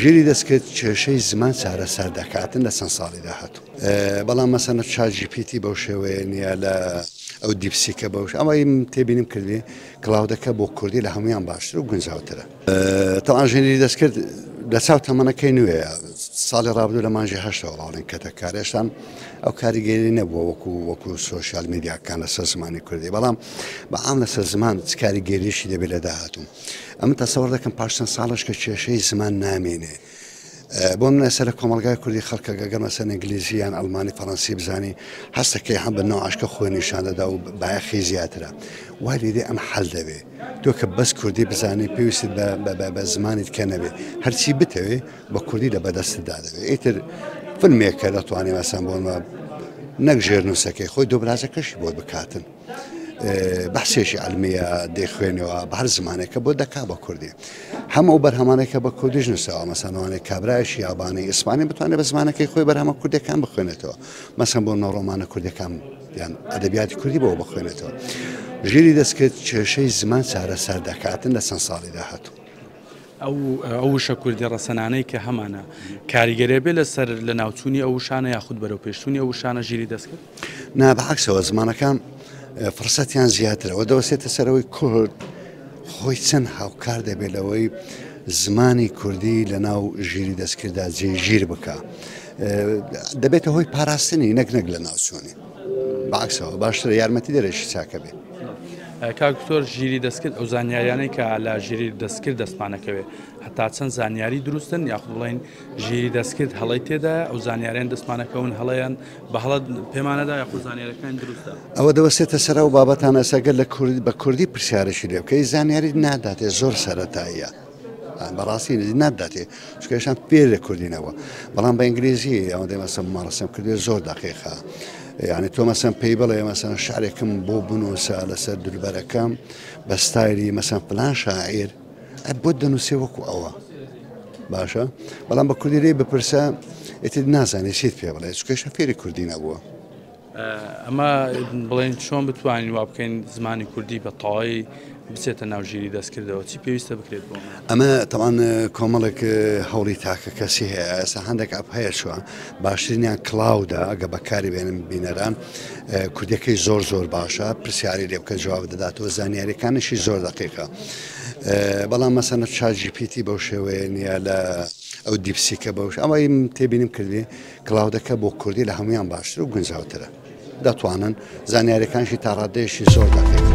ژیری دەستکرد کێشەی زمان چارەسەر دەکاتن لە چەند ساڵی داهاتوو. بەڵام مەسەنە ChatGPT بەو شێوەیە نیە لە ئەو دیپسیکە بەوش ئەمەیم تێبینیم کردی کلااودەکە بۆ کوردی لە هەمویان باشتر و گونجاوترە. تەواان ژێری دەستکرد لە چاو تەمەنەکەی نوێە ساڵی ڕابردوو لە مانجی هەشتەوە ڕاڵین کەتە کارێشتان ئەو کاریگەری نەبووە وەکو سۆشیال میدیاکان لەسەر زمانی کوردی بەڵام بە عام لەسەر زمان کاریگەریشی دەبێت لە داهاتوو. ئەمە تەسەوەر دەکەم پاش چەند ساڵش کە کێشەی زمان نامێنێ. بۆ من ئێستا لە کۆمەلگای کوردی خەڵکە گەگەر مەسەن ئینگلیزییان ئەڵمانی فەڕەنسی بزانی هەستەکەی هەم بە ناوعاشکە خۆی نیشان دەدا و بایەخی زیاترە وای لێدێ ئەم حەل دەبێ تۆ کە بەس کوردی بزانی پێویستت بە زمانیت کە نەبێ هەرچی بتەوێ بە کوردی لە بەدەستتدا دەبێت ئیتر فیلمێکە دەتوانێ مەسەن بۆمە نەک ژێرنووسەکەی خۆی دۆبرازەکەشی بۆ بکاتن بەحسێکی علمیە دەیخوێنەوە بە هەر زمانێکە بۆ دەکا بە کوردی هەموو ئەو بەرهەمانێکە بە کوردیش نووسەوە مەسەنەوەی کابرایشی یابانی ئیسپانی بتوانێت بە زمانەکەی خۆی بەرهەمە کوردەکان بخوێنێتەوە مەسەن بۆ نەڕۆمانە کوردەکان یان ئەدەبیاتی کوردی بەوە بخوێنێتەوە ژیری دەستکرد کێشەی زمان چارەسەر دەکاتن لە چەند ساڵی داهاتوو. ئەو وشە کوردی ڕەسەنانەی کە هەمانە کاریگەرێ بێ لەسەر لە ناوچوونی ئەو شانە یاخود بەرەو پێشتونی ئەو شانە ژیری دەستکرد نا بەعکسەوە زمانەکان فرسەتیان زیاترەوە دەوەسێتە سەرەوەی کورد خۆی چەند هاوکار دەبێت لەوەی زمانی کوردی لە ناو ژیری دەستکردا جێگیر بکە دەبێتە هۆی پاراستنی نەک لە ناوچوونی بەعکسەوە باشترە یارمەتی دەرێکی چاکە بێت. کاکتۆر ژیری دەستکرد ئەو زانیاریانەی کە لە ژیری دەستکرد دەستمانەکەوێ هەتا چەند زانیاری دروستن یاخود بڵین ژیری دەستکرد هەڵی تێدا ئەو زانیاریان دەستمانەکەون هەڵەیان بە هەڵە پێمانەدا یاخود زانیاریەکان دروستە ئەوە دەوەسێتە سەر و بابەتان ئەسەگەر لە بە کوردی پرسیارشی لێ بکەی زانیاری ناداتێ زۆر سەرەتاییە بەڕاستی ناداتێ چکەشان پێر لە کوردینەوە بەڵام بە ئینگلیزی ئەوە دەمەسە ماڕەسەم کردێ زۆر دقیقە یعنی تۆ مەسەن پێی بڵێ مەسەن شعرێکم بۆ بنووسە لەسەر دولبەرەکەم بە ستایلی مەسەن فلان شاعیر بۆ دەنووسێ وەکو ئەوە باشە بەڵام بە کوردی لێ بپرسە ئێتی نازانێ چیت پێ بڵێ چکەشە فێری کوردی نەبووە. ئەمە بڵێن چۆن بتوانین وا بکەین زمانی کوردی بە تەواوی بچێتە ناو ژیری دەستکردەوە چی پێویستە بکرێت بۆ ئەمە تەمان کۆمەڵێک هەوڵی تاکە کەسی هەیە ئێستا هەندێک ئەپ هەیە چووە باشترینیان کلااودە ئەگە بەکاری بێنن بینەران کوردەکەی زۆر باشە پرسیاری لێ بکە جواب دەداتەوە زانیاریەکانشی زۆر دقیقە بەڵام مەسەنە ChatGPT بەو شێوەیە نیە لە ئەو دیپسیکە بەوش ئەمەیم تێبینیم کردی کلااودەکە بۆ کوردی لە هەمویان باشتر و گونجاوترە دەتوانن زانیاریەکانشی تا ڕادەیەشی زۆر دقیق